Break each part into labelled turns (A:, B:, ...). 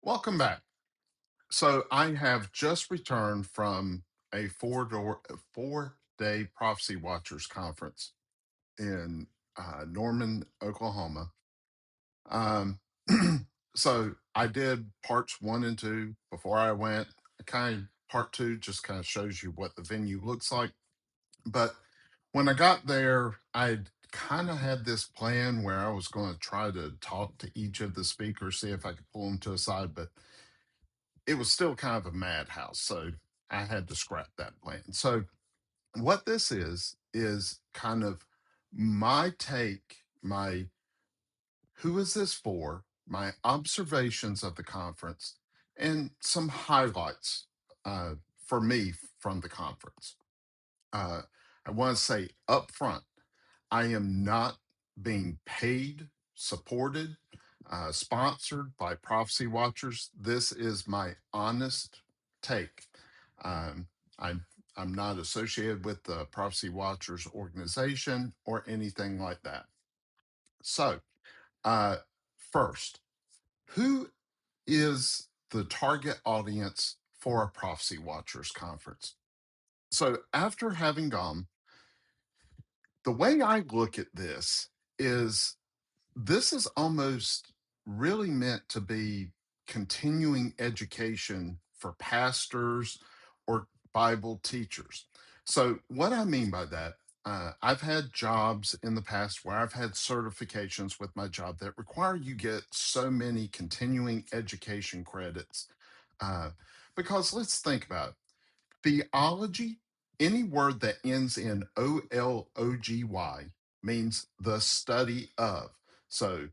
A: Welcome back. So I have just returned from a 4-day Prophecy Watchers conference in Norman, Oklahoma. Um, so I did parts 1 and 2 before I went. Part 2 just kind of shows you what the venue looks like. But when I got there, I kind of had this plan where I was going to try to talk to each of the speakers, see if I could pull them to a side, but it was still kind of a madhouse. So I had to scrap that plan. So what this is kind of my take, my who is this for, my observations of the conference, and some highlights for me from the conference. Uh, I want to say up front, I am not being paid, supported, sponsored by Prophecy Watchers. This is my honest take. Um, I'm I'm not associated with the Prophecy Watchers organization or anything like that. So, uh, first, who is the target audience for a Prophecy Watchers conference? So, after having gone, the way I look at this is almost really meant to be continuing education for pastors or Bible teachers. So, what I mean by that, I've had jobs in the past where I've had certifications with my job that require you get so many continuing education credits. Uh, because let's think about it. Theology, any word that ends in OLOGY means the study of. So,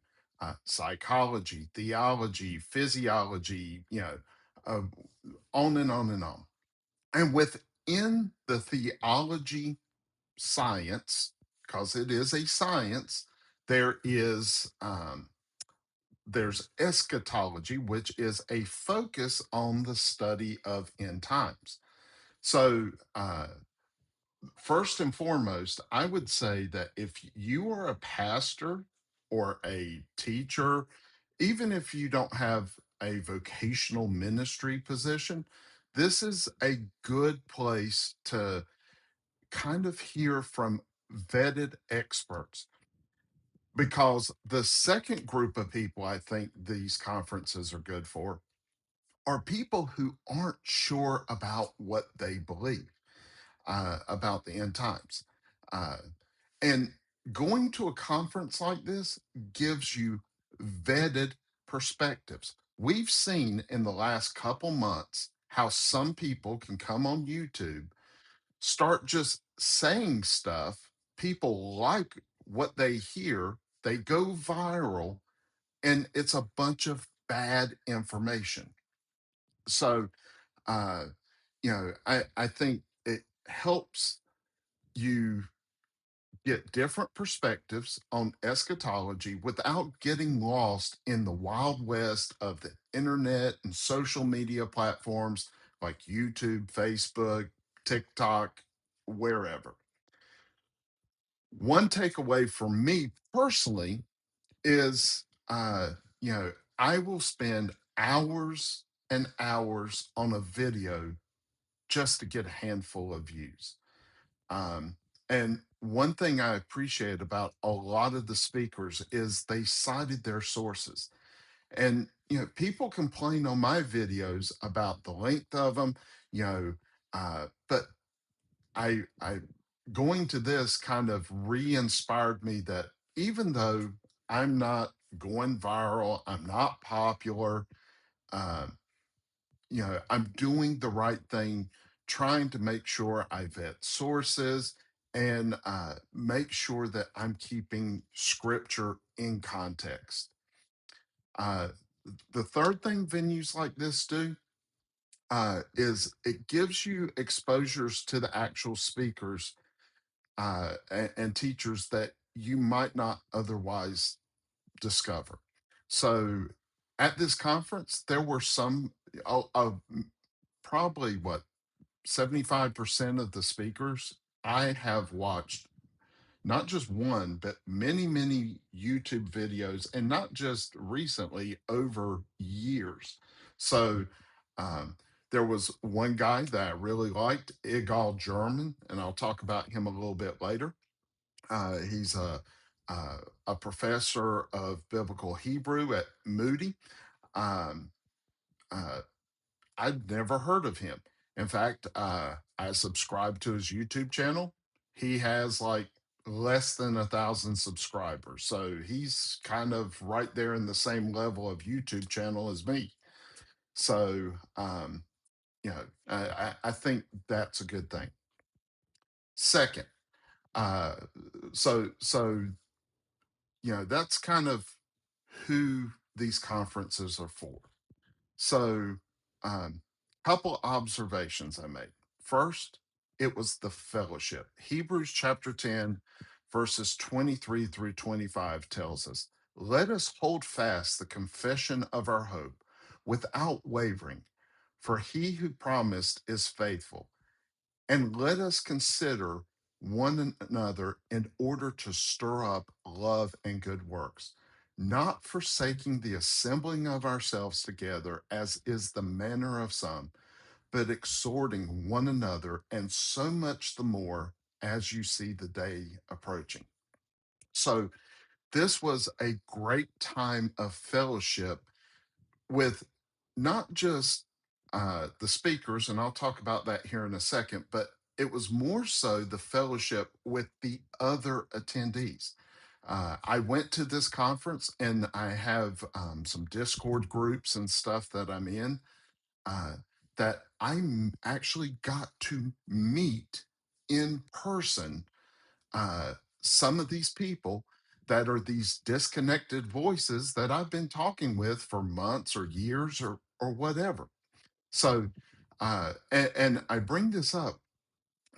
A: psychology, theology, physiology, uh, on and on and on. And within the theology science, because it is a science, there is there's eschatology, which is a focus on the study of end times. So, first and foremost, I would say that if you are a pastor or a teacher, even if you don't have a vocational ministry position, this is a good place to kind of hear from vetted experts. Because the second group of people I think these conferences are good for are people who aren't sure about what they believe about the end times. Uh, and going to a conference like this gives you vetted perspectives. We've seen in the last couple months how some people can come on YouTube, start just saying stuff. People like what they hear, they go viral, and it's a bunch of bad information. So, uh, I think it helps you get different perspectives on eschatology without getting lost in the wild west of the internet and social media platforms like YouTube, Facebook, TikTok, wherever. One takeaway for me personally is, I will spend hours and hours on a video just to get a handful of views. Um, and one thing I appreciate about a lot of the speakers is they cited their sources. And, people complain on my videos about the length of them, but I going to this kind of re-inspired me that even though I'm not going viral, I'm not popular, um, I'm doing the right thing, trying to make sure I vet sources and make sure that I'm keeping scripture in context. Uh, the third thing venues like this do is it gives you exposures to the actual speakers and teachers that you might not otherwise discover. So at this conference, there were some, probably what, 75% of the speakers I have watched not just one, but many, many YouTube videos, and not just recently, over years. So um, there was one guy that I really liked, Igal German, and I'll talk about him a little bit later. He's uh, a professor of biblical Hebrew at Moody. Um, uh, I'd never heard of him. In fact, I subscribed to his YouTube channel. He has like less than 1,000 subscribers. So he's kind of right there in the same level of YouTube channel as me. So, I think that's a good thing. Second, uh, so that's kind of who these conferences are for. So, couple observations I made. First, it was the fellowship. Hebrews chapter 10, verses 23 through 25 tells us, "Let us hold fast the confession of our hope without wavering, for he who promised is faithful. And let us consider one another in order to stir up love and good works, not forsaking the assembling of ourselves together, as is the manner of some, but exhorting one another, and so much the more as you see the day approaching." So, this was a great time of fellowship with not just the speakers, and I'll talk about that here in a second, but it was more so the fellowship with the other attendees. I went to this conference and I have some Discord groups and stuff that I'm in uh, that actually got to meet in person uh, some of these people that are these disconnected voices that I've been talking with for months or years or whatever. So, and I bring this up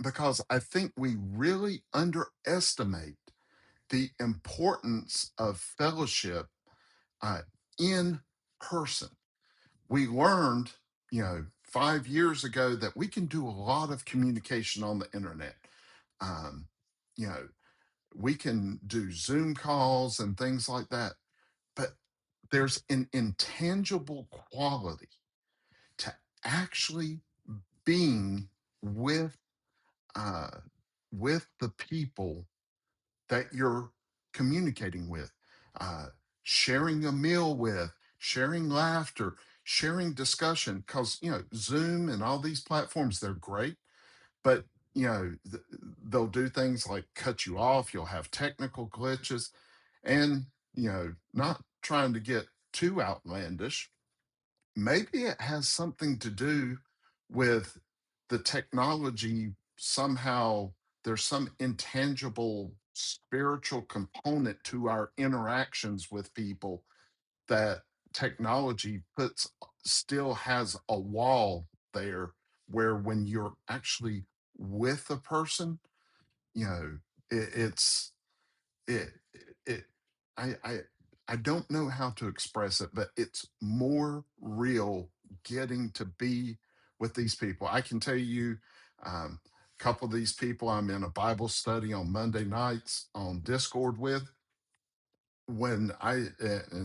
A: because I think we really underestimate the importance of fellowship uh, in person. We learned, 5 years ago that we can do a lot of communication on the internet. Um, you know, we can do Zoom calls and things like that. But there's an intangible quality to actually being with uh, with the people that you're communicating with, uh, sharing a meal with, sharing laughter, sharing discussion. Because Zoom and all these platforms, they're great, but they'll do things like cut you off. You'll have technical glitches, and not trying to get too outlandish, maybe it has something to do with the technology. Somehow there's some intangible spiritual component to our interactions with people that technology puts still has a wall there, where when you're actually with a person, you know it's it it I I don't know how to express it, but it's more real getting to be with these people. I can tell you, a couple of these people I'm in a Bible study on Monday nights on Discord with. And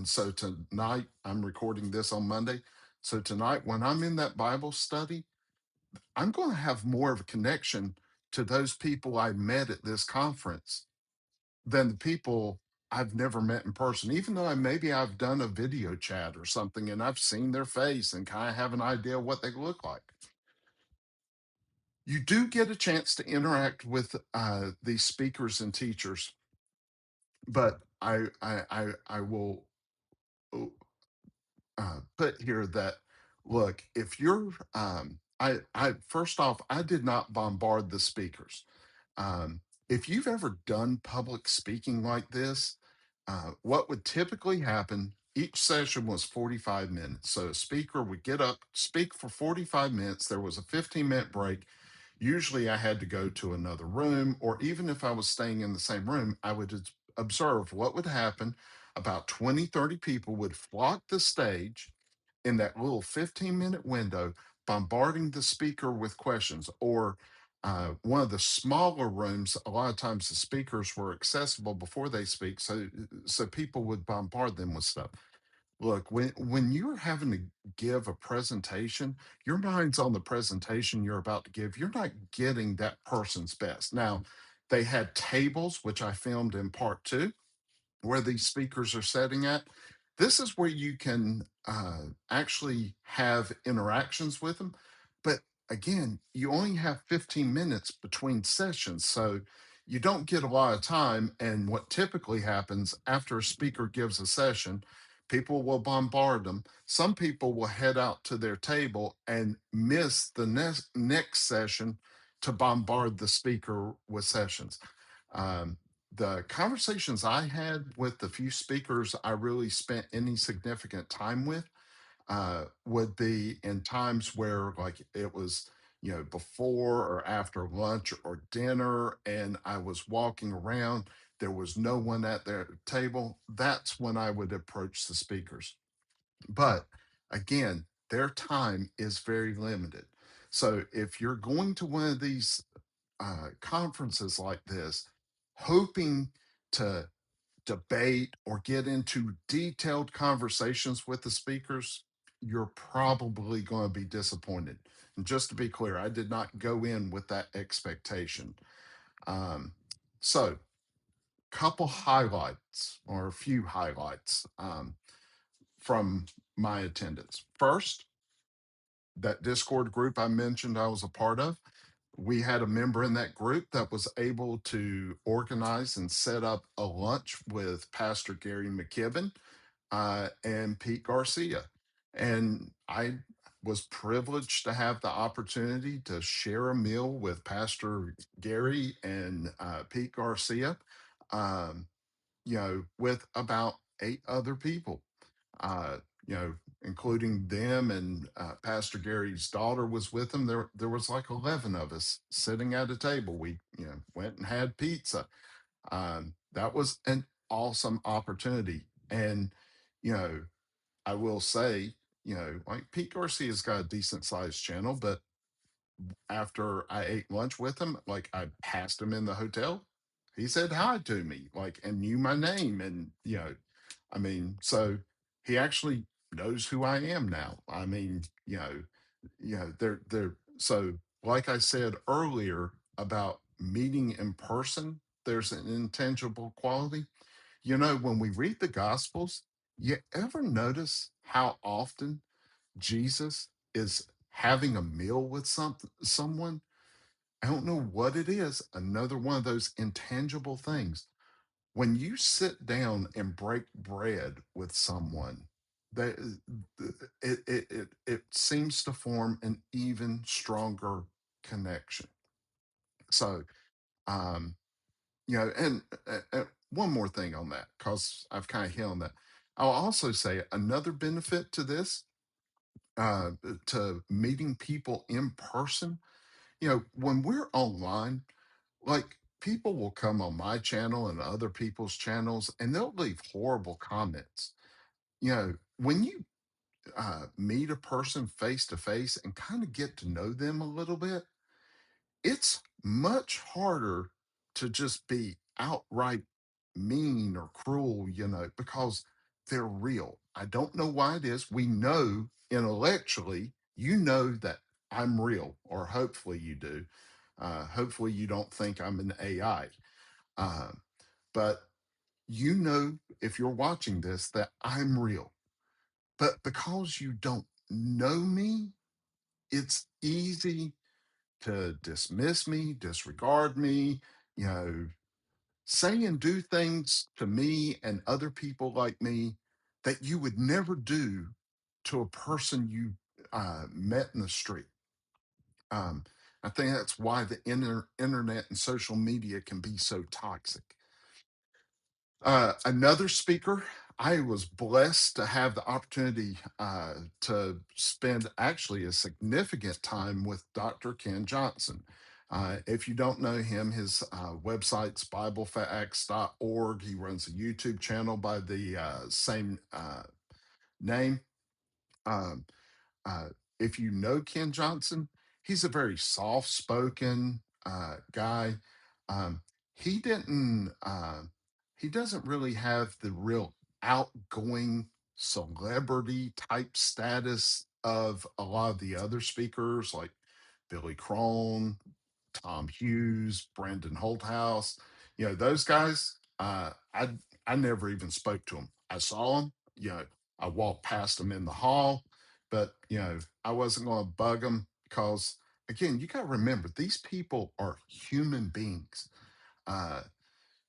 A: so tonight I'm recording this on Monday. So tonight, when I'm in that Bible study, I'm going to have more of a connection to those people I met at this conference than the people I've never met in person, even though maybe I've done a video chat or something and I've seen their face and kind of have an idea what they look like. You do get a chance to interact with these speakers and teachers, but I will put here that, look, if you're I first off, I did not bombard the speakers. Um, if you've ever done public speaking like this, what would typically happen, each session was 45 minutes. So a speaker would get up, speak for 45 minutes. There was a 15-minute break. Usually I had to go to another room, or even if I was staying in the same room, I would observe what would happen. About 20, 30 people would flock the stage in that little 15-minute window, bombarding the speaker with questions, or one of the smaller rooms, a lot of times the speakers were accessible before they speak, so people would bombard them with stuff. Look, when you're having to give a presentation, your mind's on the presentation you're about to give. You're not getting that person's best. Now, they had tables, which I filmed in part two, where these speakers are setting at. This is where you can actually have interactions with them. But again, you only have 15 minutes between sessions. So you don't get a lot of time. And what typically happens after a speaker gives a session, people will bombard them. Some people will head out to their table and miss the next session to bombard the speaker with sessions. Um, the conversations I had with the few speakers I really spent any significant time with would be in times where, like, it was, before or after lunch or dinner, and I was walking around, there was no one at their table. That's when I would approach the speakers. But again, their time is very limited. So if you're going to one of these conferences like this, hoping to debate or get into detailed conversations with the speakers, you're probably going to be disappointed. And just to be clear, I did not go in with that expectation. Um, so, couple highlights or a few highlights from my attendance. First, that Discord group I mentioned I was a part of, we had a member in that group that was able to organize and set up a lunch with Pastor Gary McKibben and Pete Garcia. And I was privileged to have the opportunity to share a meal with Pastor Gary and Pete Garcia, um, with about 8 other people, uh, you know, including them, and Pastor Gary's daughter was with them. There was like 11 of us sitting at a table. We, went and had pizza. That was an awesome opportunity. And, you know, I will say, like Pete Garcia's got a decent sized channel, but after I ate lunch with him, like I passed him in the hotel. He said hi to me, like, and knew my name. And, I mean, so he actually knows who I am now. I mean, so like I said earlier about meeting in person, there's an intangible quality. When we read the gospels, you ever notice how often Jesus is having a meal with someone? I don't know what it is. Another one of those intangible things. When you sit down and break bread with someone, that it seems to form an even stronger connection. So, um, and one more thing on that, because I've kind of hit on that. I'll also say another benefit to this, to meeting people in person. When we're online, like, people will come on my channel and other people's channels and they'll leave horrible comments. When you meet a person face to face and kind of get to know them a little bit, it's much harder to just be outright mean or cruel, because they're real. I don't know why it is. We know intellectually, that I'm real, or hopefully you do. Hopefully you don't think I'm an AI. Uh, but if you're watching this, that I'm real. But because you don't know me, it's easy to dismiss me, disregard me, you know, say and do things to me and other people like me that you would never do to a person you met in the street. Um, I think that's why the internet and social media can be so toxic. Another speaker, I was blessed to have the opportunity to spend actually a significant time with Dr. Ken Johnson. If you don't know him, his website's BibleFacts.org. He runs a YouTube channel by the same name. Um, uh, if you know Ken Johnson, he's a very soft spoken, guy. Um, he didn't. He doesn't really have the real outgoing celebrity type status of a lot of the other speakers, like Billy Crone, Tom Hughes, Brandon Holthaus. Those guys. I never even spoke to them. I saw them. I walked past them in the hall, but I wasn't going to bug them because, again, you got to remember these people are human beings. Uh,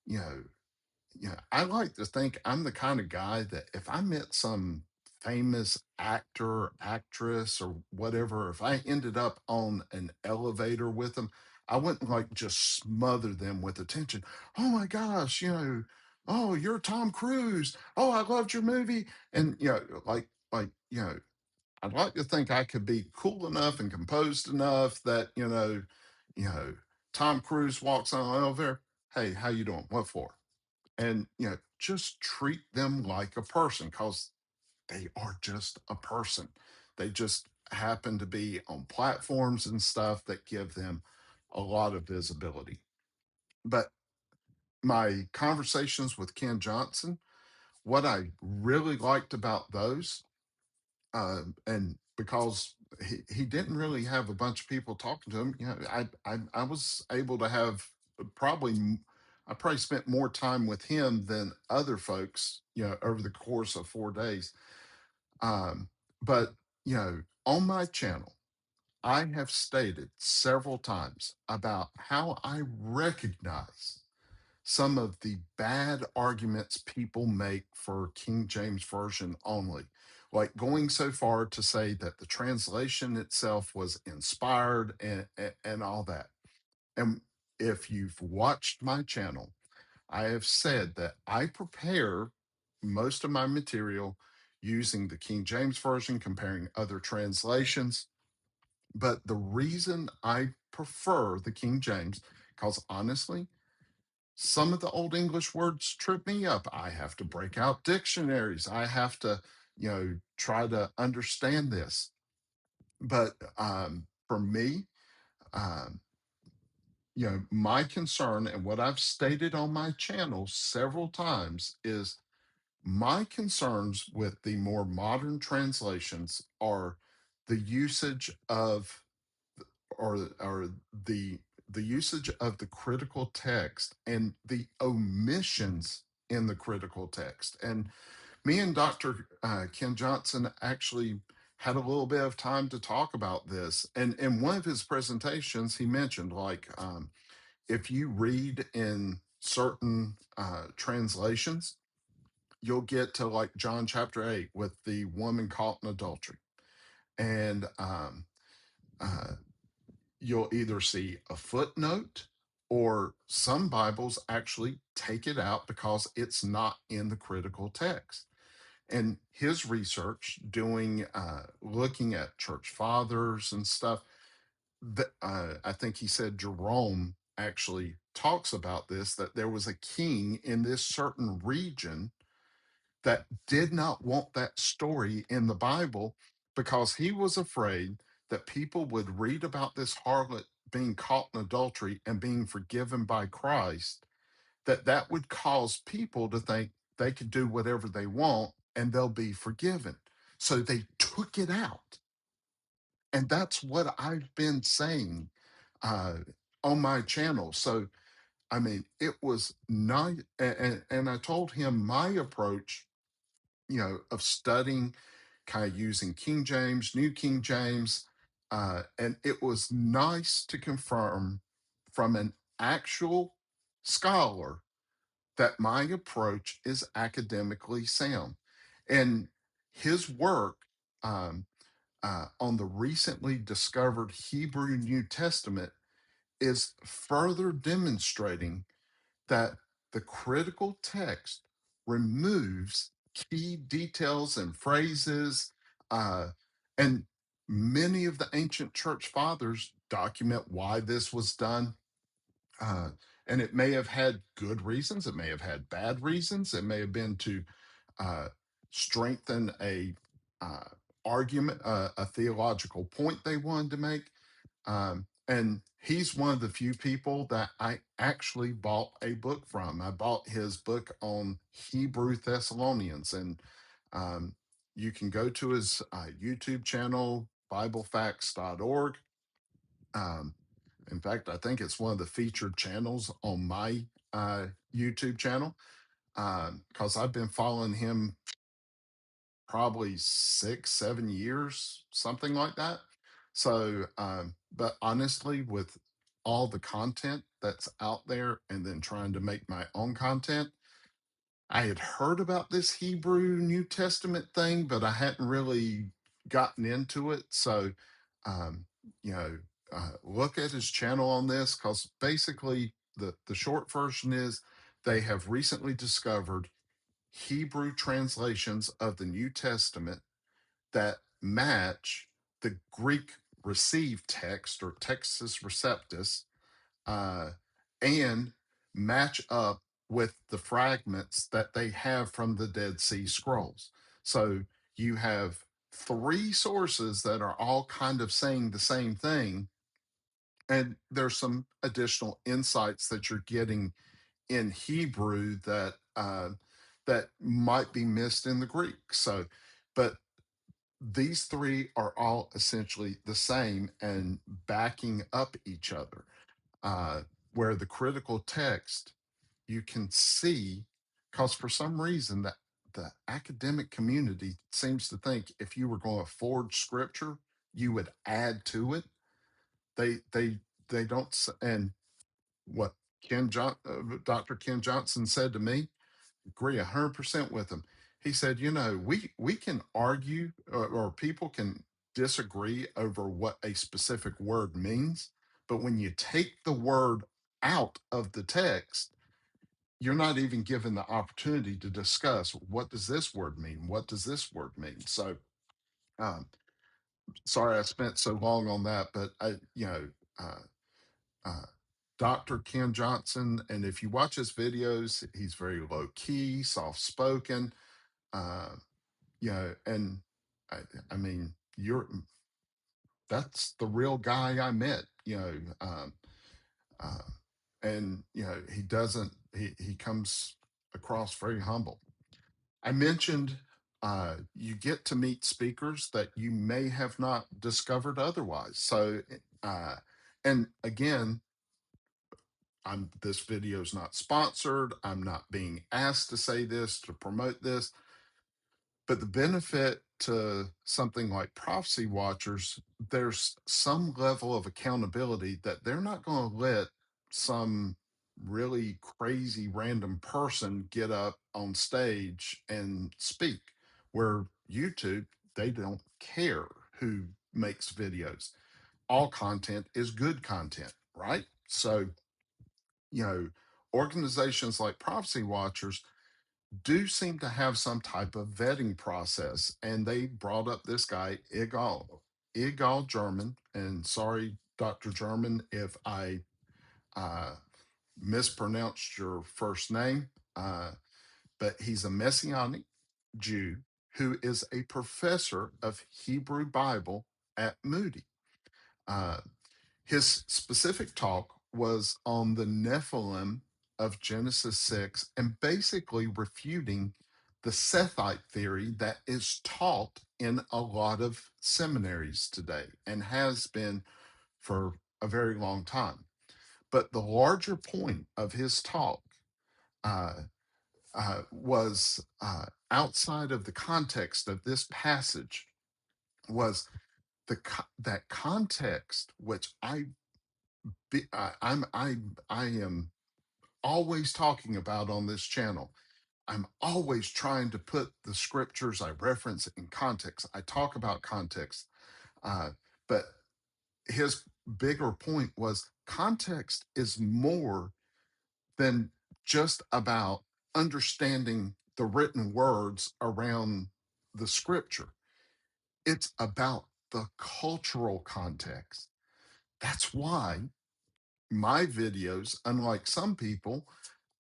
A: you know, I like to think I'm the kind of guy that if I met some famous actor or actress or whatever, if I ended up on an elevator with them, I wouldn't like just smother them with attention. Oh my gosh, oh, you're Tom Cruise. Oh, I loved your movie. And I'd like to think I could be cool enough and composed enough that, you know, Tom Cruise walks on an elevator. Hey, how you doing? What for? And just treat them like a person because they are just a person. They just happen to be on platforms and stuff that give them a lot of visibility. But my conversations with Ken Johnson, what I really liked about those, and because he didn't really have a bunch of people talking to him, I was able to have probably I probably spent more time with him than other folks, over the course of 4 days. But on my channel, I have stated several times about how I recognize some of the bad arguments people make for King James Version only, like going so far to say that the translation itself was inspired and all that. And if you've watched my channel, I have said that I prepare most of my material using the King James Version, comparing other translations. But the reason I prefer the King James, because honestly, some of the old English words trip me up. I have to break out dictionaries. I have to, try to understand this. But for me, um, my concern and what I've stated on my channel several times is my concerns with the more modern translations are the usage of or the usage of the critical text and the omissions in the critical text. And me and Dr. Ken Johnson actually had a little bit of time to talk about this. And in one of his presentations, he mentioned like if you read in certain translations, you'll get to like John chapter 8 with the woman caught in adultery. And uh, you'll either see a footnote or some Bibles actually take it out because it's not in the critical text. And his research, doing looking at church fathers and stuff, that I think he said Jerome actually talks about this, that there was a king in this certain region that did not want that story in the Bible because he was afraid that people would read about this harlot being caught in adultery and being forgiven by Christ, that would cause people to think they could do whatever they want and they'll be forgiven. So they took it out. And that's what I've been saying uh, on my channel. So, I mean, it was not, and I told him my approach, of studying, kind of using King James, New King James. And it was nice to confirm from an actual scholar that my approach is academically sound. And his work um, on the recently discovered Hebrew New Testament is further demonstrating that the critical text removes key details and phrases. Uh, and many of the ancient church fathers document why this was done. Uh, and it may have had good reasons, it may have had bad reasons, it may have been to uh, strengthen uh, argument, a theological point they wanted to make. and he's one of the few people that I actually bought a book from. I bought his book on Hebrew Thessalonians, and um, you can go to his YouTube channel, BibleFacts.org. Um, in fact, I think it's one of the featured channels on my YouTube channel because I've been following him probably 6, 7 years, something like that. So, but honestly, with all the content that's out there and then trying to make my own content, I had heard about this Hebrew New Testament thing, but I hadn't really gotten into it. So, um, you know, look at his channel on this because basically the short version is they have recently discovered Hebrew translations of the New Testament that match the Greek received text or Textus Receptus uh, and match up with the fragments that they have from the Dead Sea Scrolls. So you have three sources that are all kind of saying the same thing. And there's some additional insights that you're getting in Hebrew that might be missed in the Greek. So, but these three are all essentially the same and backing up each other. Uh, where the critical text you can see, because for some reason that the academic community seems to think if you were going to forge scripture, you would add to it. They don't. And what Dr. Ken Johnson said to me, agree 100% with him. He said, we can argue or people can disagree over what a specific word means, but when you take the word out of the text, you're not even given the opportunity to discuss what does this word mean? What does this word mean? So, um, sorry I spent so long on that, but uh, uh, Dr. Ken Johnson, and if you watch his videos, he's very low key, soft spoken. Uh, and I, I mean, that's the real guy I met, uh, and he comes across very humble. I mentioned you get to meet speakers that you may have not discovered otherwise. So, uh, and again, this video is not sponsored. I'm not being asked to say this to promote this. But the benefit to something like Prophecy Watchers, there's some level of accountability that they're not going to let some really crazy random person get up on stage and speak. Where YouTube, they don't care who makes videos. All content is good content, right? So, you know, organizations like Prophecy Watchers do seem to have some type of vetting process. And they brought up this guy, Igal German. And sorry, Dr. German, if I uh, mispronounced your first name, but he's a Messianic Jew who is a professor of Hebrew Bible at Moody. Uh, his specific talk was on the Nephilim of Genesis 6 and basically refuting the Sethite theory that is taught in a lot of seminaries today and has been for a very long time. But the larger point of his talk uh, was outside of the context of this passage was that context, which I am always talking about on this channel. I'm always trying to put the scriptures I reference in context. I talk about context, uh, but his bigger point was context is more than just about understanding the written words around the scripture. It's about the cultural context. That's why my videos, unlike some people,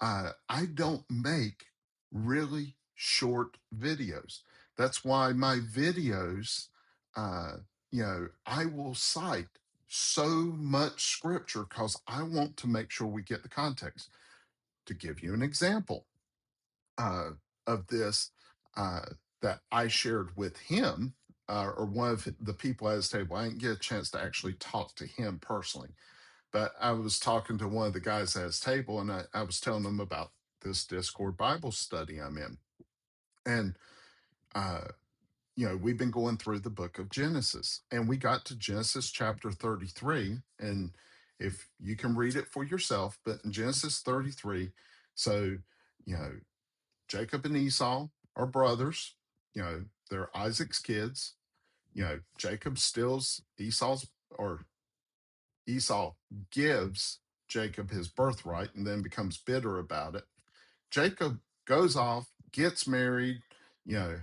A: I don't make really short videos. That's why my videos, I will cite. so much scripture because I want to make sure we get the context. To give you an example uh, of this uh, that I shared with him, or one of the people at his table, I didn't get a chance to actually talk to him personally, but I was talking to one of the guys at his table, and I was telling him about this Discord Bible study I'm in. And uh, we've been going through the book of Genesis, and we got to Genesis chapter 33. And if you can read it for yourself, but in Genesis 33, so, you know, Jacob and Esau are brothers, they're Isaac's kids. Jacob steals Esau's, or Esau gives Jacob his birthright and then becomes bitter about it. Jacob goes off, gets married,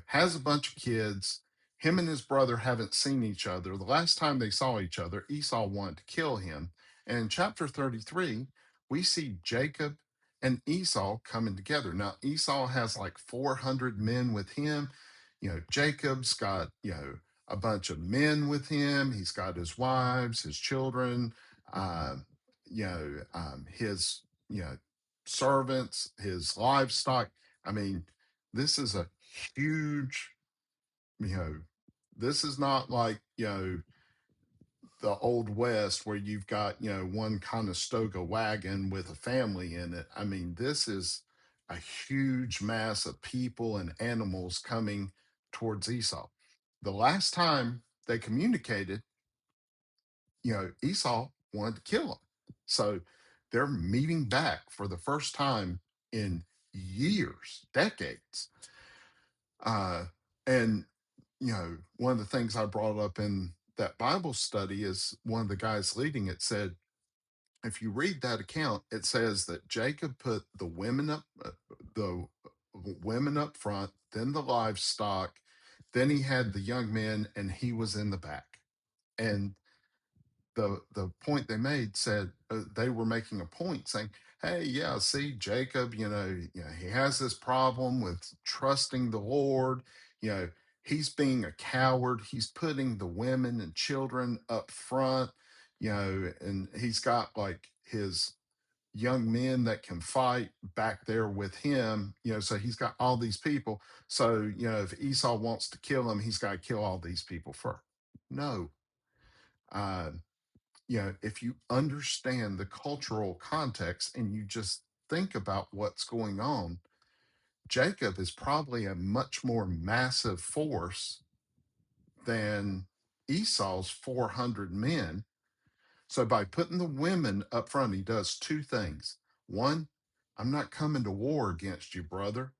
A: has a bunch of kids. Him and his brother haven't seen each other. The last time they saw each other, Esau wanted to kill him. And in chapter 33, we see Jacob and Esau coming together. Now, Esau has like 400 men with him. Jacob's got, a bunch of men with him. He's got his wives, his children, uh, his, servants, his livestock. I mean, this is a huge, you know, this is not like, the old West where you've got, one Conestoga wagon with a family in it. I mean, this is a huge mass of people and animals coming towards Esau. The last time they communicated, Esau wanted to kill him. So they're meeting back for the first time in years, decades. Uh, and, one of the things I brought up in that Bible study is one of the guys leading it said, if you read that account, it says that Jacob put the women up front, then the livestock, then he had the young men, and he was in the back. And the point they made said they were making a point saying, hey, yeah, see, Jacob, he has this problem with trusting the Lord. He's being a coward. He's putting the women and children up front, and he's got like his young men that can fight back there with him, so he's got all these people. So, if Esau wants to kill him, he's got to kill all these people first. No. Uh, if you understand the cultural context and you just think about what's going on, Jacob is probably a much more massive force than Esau's 400 men. So by putting the women up front, he does two things. One, I'm not coming to war against you, brother.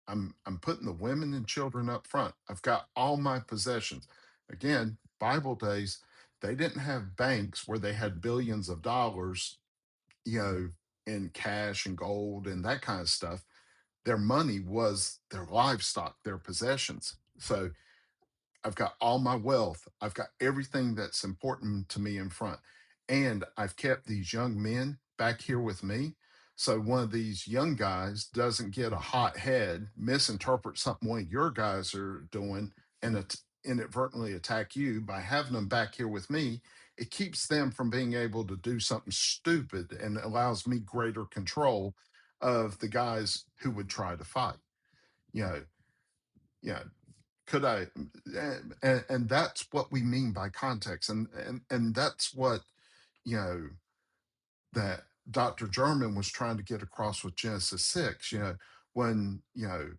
A: I'm putting the women and children up front. I've got all my possessions. Again, Bible days, they didn't have banks where they had billions of dollars, you know, in cash and gold and that kind of stuff. Their money was their livestock, their possessions. So I've got all my wealth. I've got everything that's important to me in front. And I've kept these young men back here with me. So one of these young guys doesn't get a hot head, misinterpret something one of your guys are doing, and inadvertently attack you by having them back here with me. It keeps them from being able to do something stupid and allows me greater control of the guys who would try to fight. You know, you know, could I and that's what we mean by context, and that's what, you know, that Dr. German was trying to get across with Genesis 6. When,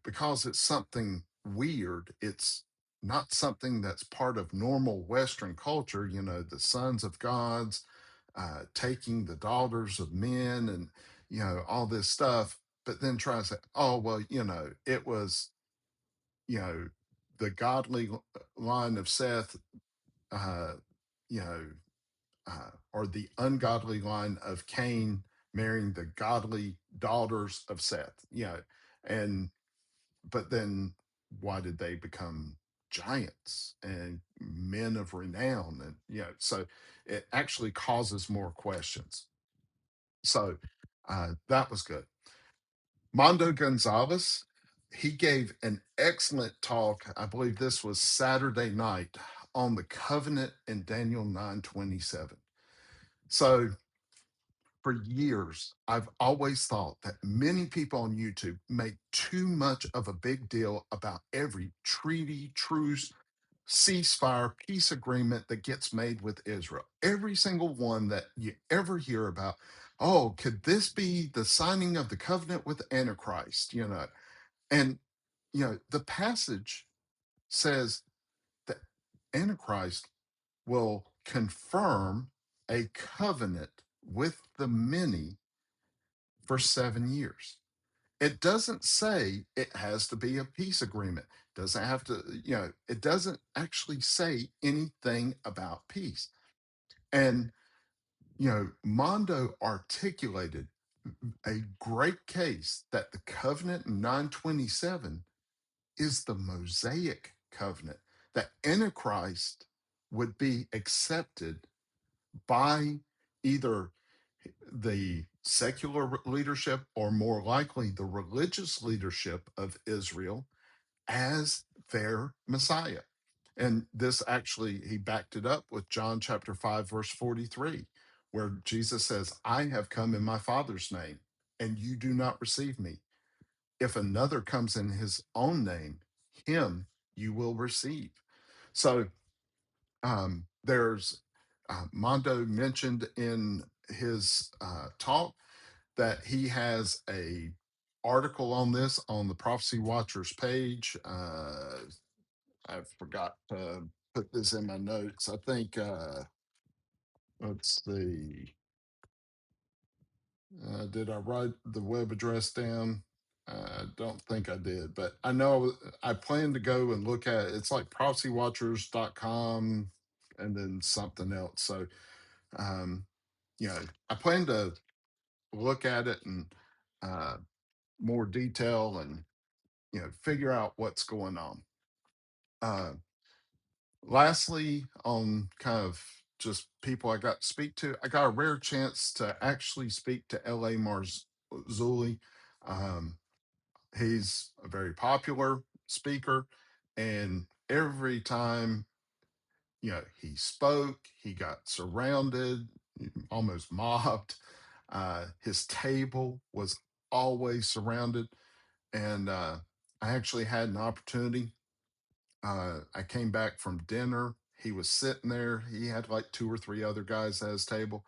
A: because it's something weird, it's not something that's part of normal Western culture, the sons of gods taking the daughters of men, and all this stuff, but then try to say, oh well, it was, you know, the godly line of Seth, uh, you know, or the ungodly line of Cain marrying the godly daughters of Seth. And but then why did they become giants and men of renown? And so it actually causes more questions. So that was good. Mondo Gonzales, he gave an excellent talk. I believe this was Saturday night on the covenant in Daniel 9:27. So for years, I've always thought that many people on YouTube make too much of a big deal about every treaty, truce, ceasefire, peace agreement that gets made with Israel. Every single one that you ever hear about. Oh, could this be the signing of the covenant with Antichrist? And the passage says that Antichrist will confirm a covenant with the many for 7 years. It doesn't say it has to be a peace agreement. Doesn't have to, it doesn't actually say anything about peace. And, Mondo articulated a great case that the covenant in 927 is the Mosaic covenant, that Antichrist would be accepted by either the secular leadership or more likely the religious leadership of Israel as their Messiah. And this actually, he backed it up with John chapter 5, verse 43, where Jesus says, I have come in my Father's name, and you do not receive me. If another comes in his own name, him you will receive. So there's Mondo mentioned in his talk that he has a article on this on the Prophecy Watchers page. I forgot to put this in my notes. I think let's see. Did I write the web address down? I don't think I did, but I know I plan to go and look at it. It's like prophecywatchers.com and then something else. So, um, I plan to look at it and uh, more detail and, figure out what's going on. Uh, Lastly, on kind of just people I got to speak to, I got a rare chance to actually speak to L.A. Marzulli. Um, he's a very popular speaker, and every time he spoke, he got surrounded, almost mobbed. His table was always surrounded, and I actually had an opportunity. I came back from dinner. He was sitting there. He had like two or three other guys at his table.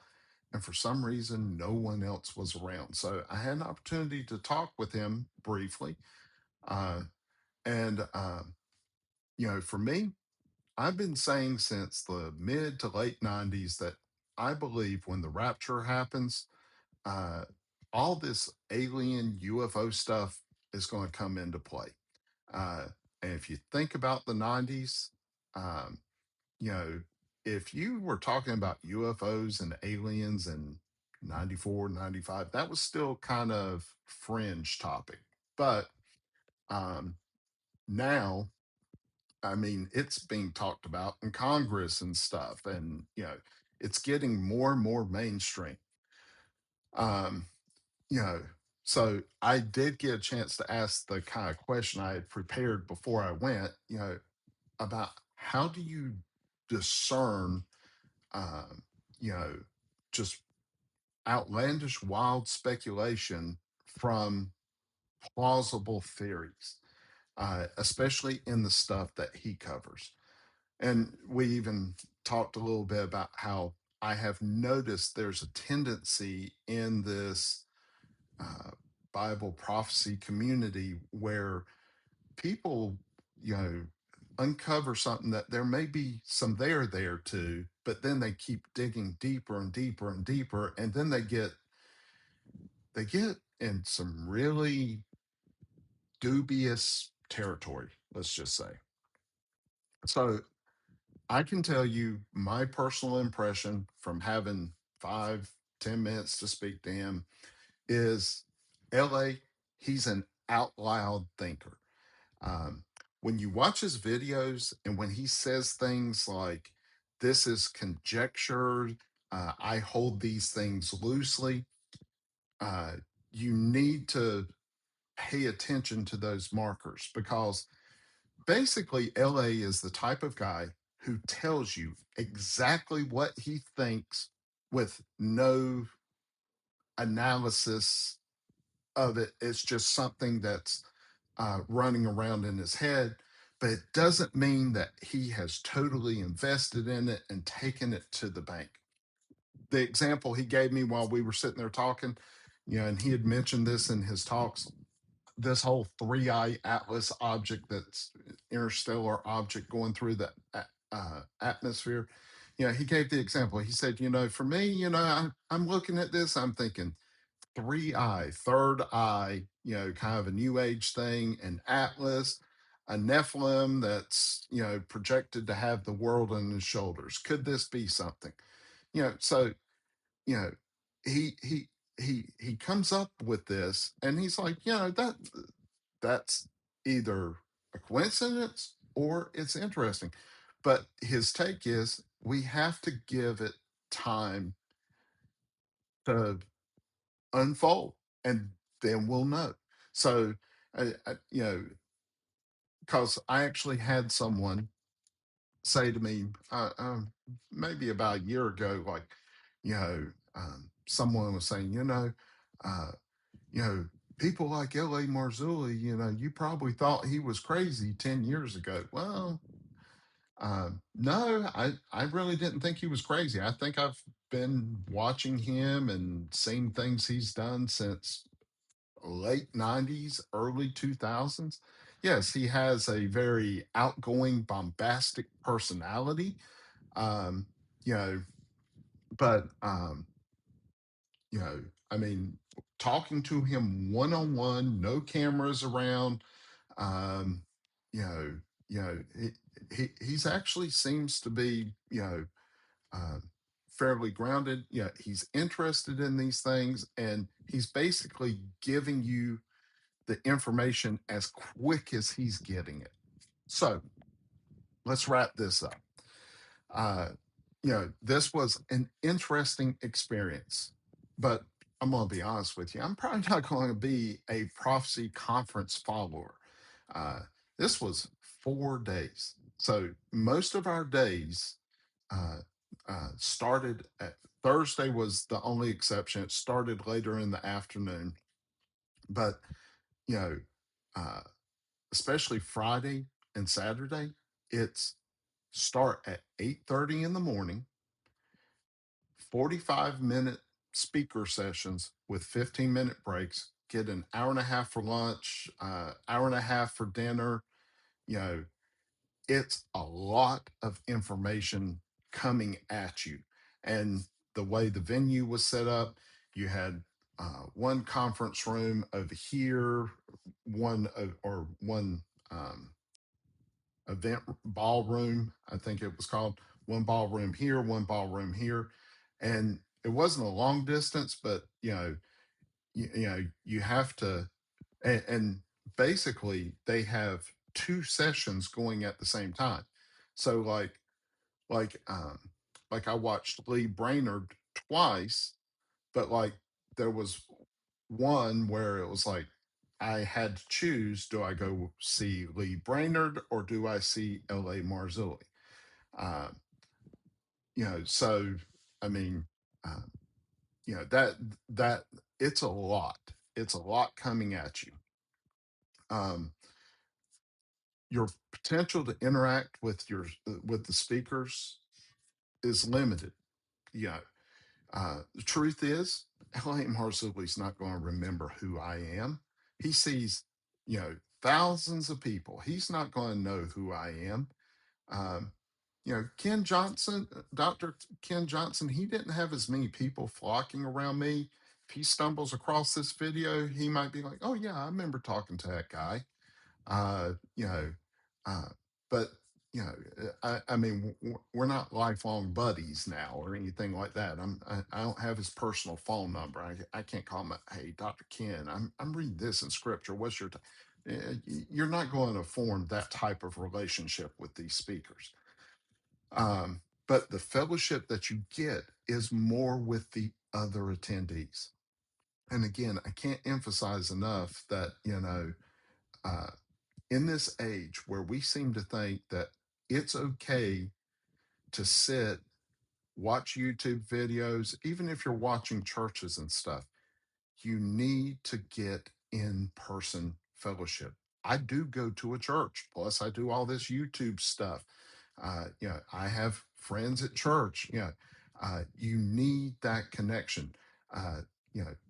A: And for some reason, no one else was around. So I had an opportunity to talk with him briefly. Uh, and for me, I've been saying since the mid to late 90s that I believe when the rapture happens, uh, all this alien UFO stuff is going to come into play. Uh, and if you think about the 90s, um, you know, if you were talking about UFOs and aliens in 94, 95, that was still kind of fringe topic. But um, now, I mean, it's being talked about in Congress and stuff, and, it's getting more and more mainstream. Um, you know, so I did get a chance to ask the kind of question I had prepared before I went, about how do you discern, um, you know, just outlandish, wild speculation from plausible theories, especially in the stuff that he covers. And we even talked a little bit about how I have noticed there's a tendency in this uh, Bible prophecy community where people, you know, uncover something that there may be some there too, but then they keep digging deeper and deeper and deeper, and then they get in some really dubious territory, let's just say. So I can tell you my personal impression from having 5, 10 minutes to speak to him is LA, he's an out loud thinker. Um, when you watch his videos and when he says things like, this is conjectured, I hold these things loosely, uh, you need to pay attention to those markers because basically LA is the type of guy who tells you exactly what he thinks with no analysis of it. It's just something that's running around in his head. But it doesn't mean that he has totally invested in it and taken it to the bank. The example he gave me while we were sitting there talking, and he had mentioned this in his talks, this whole three-eye atlas object, that's interstellar object going through the atmosphere. He gave the example. He said, for me, I'm looking at this, I'm thinking three-eye, third eye, kind of a new age thing, an atlas, a Nephilim that's, projected to have the world on his shoulders. Could this be something? So, you know, he comes up with this, and he's like, that's either a coincidence or it's interesting. But his take is we have to give it time to unfold, and then we'll know. So, because I actually had someone say to me, maybe about a year ago, like, someone was saying, uh, you know, people like L.A. Marzulli, you probably thought he was crazy 10 years ago. Well, no, I really didn't think he was crazy. I think I've been watching him and seen things he's done since late 90s, early 2000s. Yes, he has a very outgoing, bombastic personality. Um, you know, but you know, I mean, talking to him one on one, no cameras around, um, you know, he's actually seems to be, uh, fairly grounded. He's interested in these things, and he's basically giving you the information as quick as he's getting it. So let's wrap this up. Uh, this was an interesting experience, but I'm going to be honest with you. I'm probably not going to be a prophecy conference follower. Uh, this was 4 days. So most of our days uh, started at Thursday, was the only exception. It started later in the afternoon, but, you know, uh, especially Friday and Saturday, it's start at 8:30 in the morning, 45-minute speaker sessions with 15-minute breaks, get an hour and a half for lunch, hour and a half for dinner. You know, it's a lot of information coming at you. And the way the venue was set up, you had one conference room over here, one event ballroom, I think it was called, one ballroom here, one ballroom here. And it wasn't a long distance, but you have to, and basically they have two sessions going at the same time. So like um like I watched Lee Brainard twice, but like there was one where it was like I had to choose, do I go see Lee Brainard or do I see L.A. Marzulli? Uh, so I mean, uh, that that it's a lot. It's a lot coming at you. Um, your potential to interact with the speakers is limited. Yeah. The truth is, L.A. Marzulli's not going to remember who I am. He sees, thousands of people. He's not going to know who I am. Um, Ken Johnson, Dr. Ken Johnson, he didn't have as many people flocking around me. If he stumbles across this video, he might be like, oh, yeah, I remember talking to that guy. Uh, you know, uh, but I mean, we're not lifelong buddies now or anything like that. I don't have his personal phone number. I can't call him. Hey, Dr. Ken, I'm reading this in Scripture. What's your? You're not going to form that type of relationship with these speakers. But the fellowship that you get is more with the other attendees. And again, I can't emphasize enough that uh, in this age where we seem to think that it's okay to sit watch YouTube videos, even if you're watching churches and stuff, you need to get in person fellowship. I do go to a church, plus I do all this YouTube stuff. I have friends at church. You need that connection.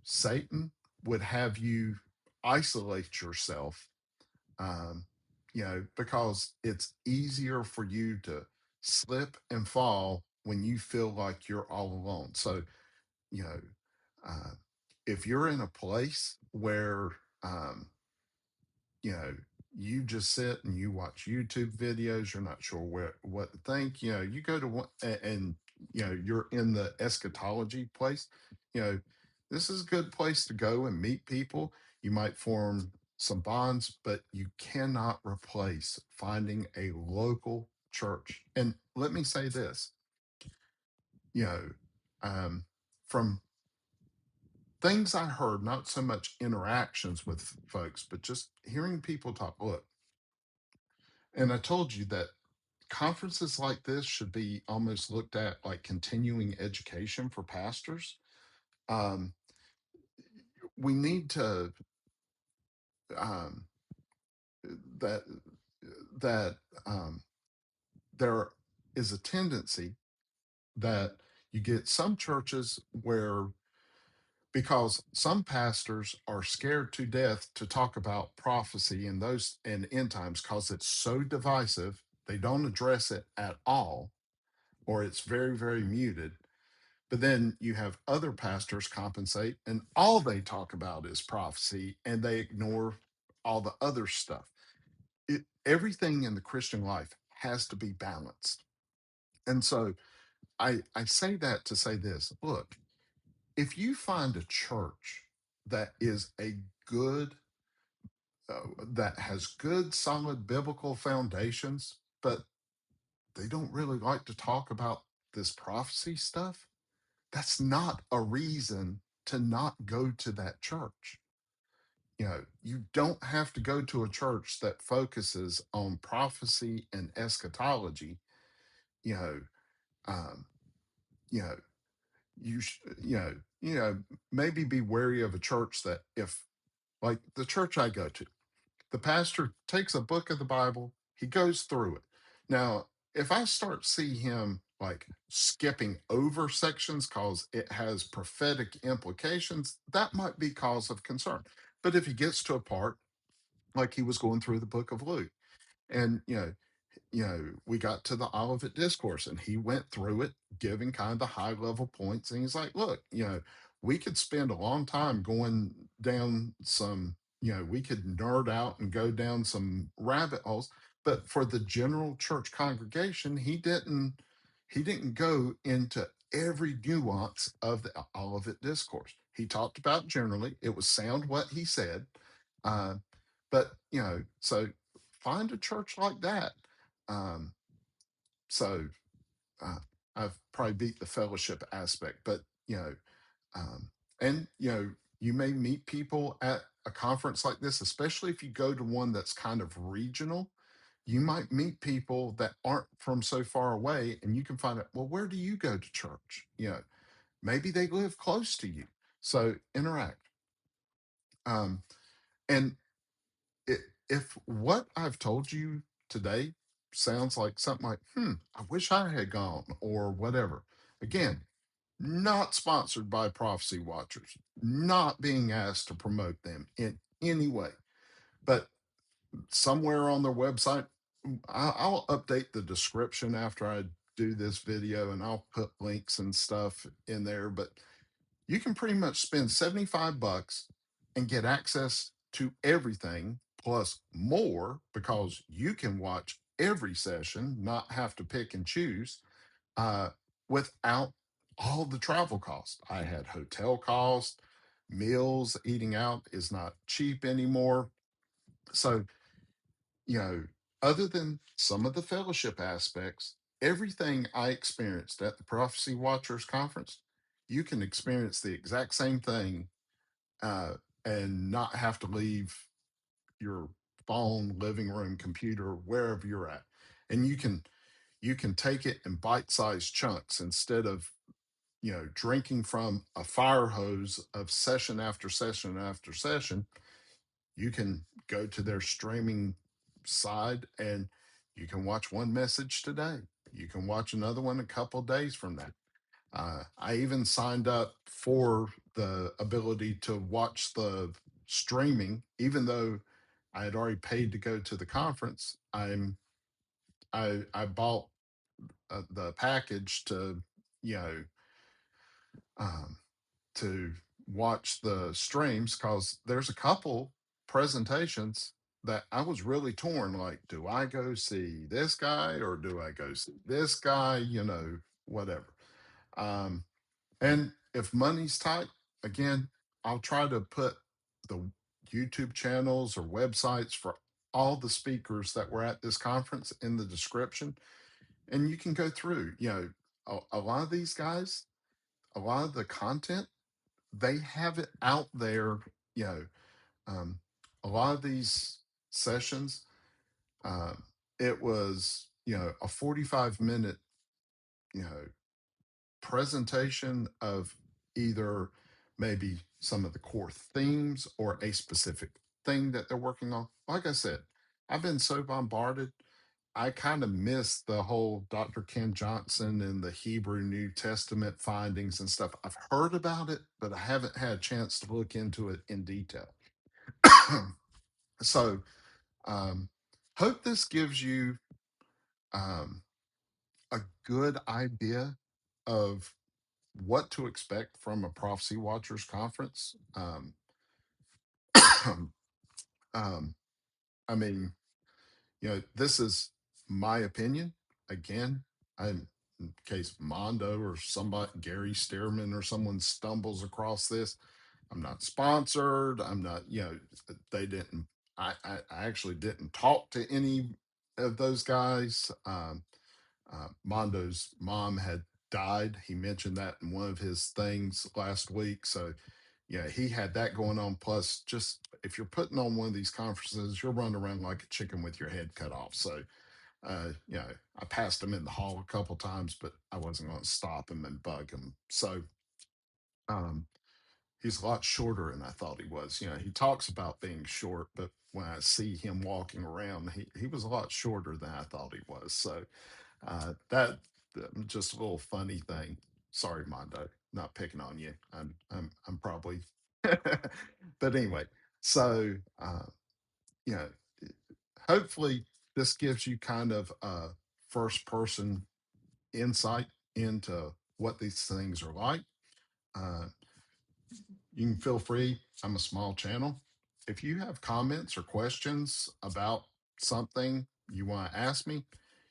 A: Satan would have you isolate yourself, because it's easier for you to slip and fall when you feel like you're all alone. So, you know, uh, if you're in a place where, um, you know, you just sit and you watch YouTube videos, you're not sure what to think, you go to one and, you're in the eschatology place, you know, this is a good place to go and meet people. You might form some bonds, but you cannot replace finding a local church. And let me say this, you know, um, from things I heard, not so much interactions with folks, but just hearing people talk. Look, and I told you that conferences like this should be almost looked at like continuing education for pastors. Um, we need to um, that that there is a tendency that you get some churches where, because some pastors are scared to death to talk about prophecy and those and end times because it's so divisive, they don't address it at all, or it's very, very muted. But then you have other pastors compensate, and all they talk about is prophecy, and they ignore all the other stuff. Everything in the Christian life has to be balanced. And so I say that to say this: look, if you find a church that is a good, that has good, solid biblical foundations, but they don't really like to talk about this prophecy stuff, that's not a reason to not go to that church. You don't have to go to a church that focuses on prophecy and eschatology. You know, um, you know, you sh- maybe be wary of a church that, if like the church I go to, the pastor takes a book of the Bible, he goes through it. Now, if I start see him like skipping over sections cause it has prophetic implications, that might be cause of concern. But if he gets to a part like he was going through the book of Luke, and we got to the Olivet Discourse and he went through it, giving kind of the high level points. And he's like, look, we could spend a long time going down some, we could nerd out and go down some rabbit holes. But for the general church congregation, he didn't go into every nuance of the Olivet Discourse. He talked about generally, it was sound what he said. Uh, but, so find a church like that. um, so uh, I've probably beat the fellowship aspect, but um, and you may meet people at a conference like this, especially if you go to one that's kind of regional. You might meet people that aren't from so far away, and you can find out, well, where do you go to church? Maybe they live close to you, so interact. Um, and it, if what I've told you today sounds like something like, I wish I had gone or whatever, again, not sponsored by Prophecy Watchers, not being asked to promote them in any way, but somewhere on their website, I'll update the description after I do this video and I'll put links and stuff in there. But you can pretty much spend 75 bucks and get access to everything plus more, because you can watch every session, not have to pick and choose, uh, without all the travel costs. I had hotel costs, meals, eating out is not cheap anymore. So, you know, other than some of the fellowship aspects, everything I experienced at the Prophecy Watchers Conference, you can experience the exact same thing, uh, and not have to leave your phone, living room, computer, wherever you're at. And you can you can take it in bite-sized chunks instead of drinking from a fire hose of session after session after session. You can go to their streaming side and you can watch one message today. You can watch another one a couple days from that. I even signed up for the ability to watch the streaming, even though I had already paid to go to the conference. I bought the package to you know um, to watch the streams because there's a couple presentations that I was really torn. Like, do I go see this guy or do I go see this guy? Whatever. Um, and if money's tight, again, I'll try to put the YouTube channels or websites for all the speakers that were at this conference in the description. And you can go through, a lot of these guys, a lot of the content, they have it out there, you know, um, a lot of these sessions, uh, it was, a 45-minute, you know, presentation of either maybe some of the core themes or a specific thing that they're working on. Like I said, I've been so bombarded. I kind of missed the whole Dr. Ken Johnson and the Hebrew New Testament findings and stuff. I've heard about it, but I haven't had a chance to look into it in detail. So, um, hope this gives you um, a good idea of what to expect from a Prophecy Watchers conference. Um, I mean, this is my opinion. Again, I'm in case Mondo or somebody, Gary Stearman or someone stumbles across this. I'm not sponsored. I'm not, they didn't, I actually didn't talk to any of those guys. Mondo's mom had died. He mentioned that in one of his things last week. So, yeah, he had that going on. Plus, just if you're putting on one of these conferences, you're running around like a chicken with your head cut off. So, I passed him in the hall a couple times, but I wasn't going to stop him and bug him. So, um, he's a lot shorter than I thought he was. He talks about being short, but when I see him walking around, he was a lot shorter than I thought he was. So, that just a little funny thing. Sorry, Mondo, not picking on you. I'm probably, but anyway. So, you know, hopefully this gives you kind of a first person insight into what these things are like. Uh, you can feel free. I'm a small channel. If you have comments or questions about something you want to ask me,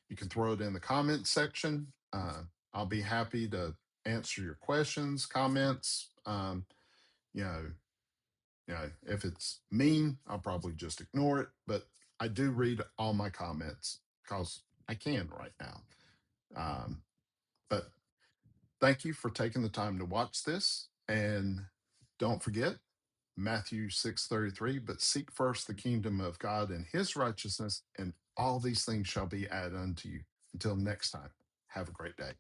A: you can throw it in the comment section. I'll be happy to answer your questions, comments. You know, if it's mean, I'll probably just ignore it. But I do read all my comments because I can right now. But thank you for taking the time to watch this, and don't forget Matthew 6:33, but seek first the kingdom of God and his righteousness, and all these things shall be added unto you. Until next time, have a great day.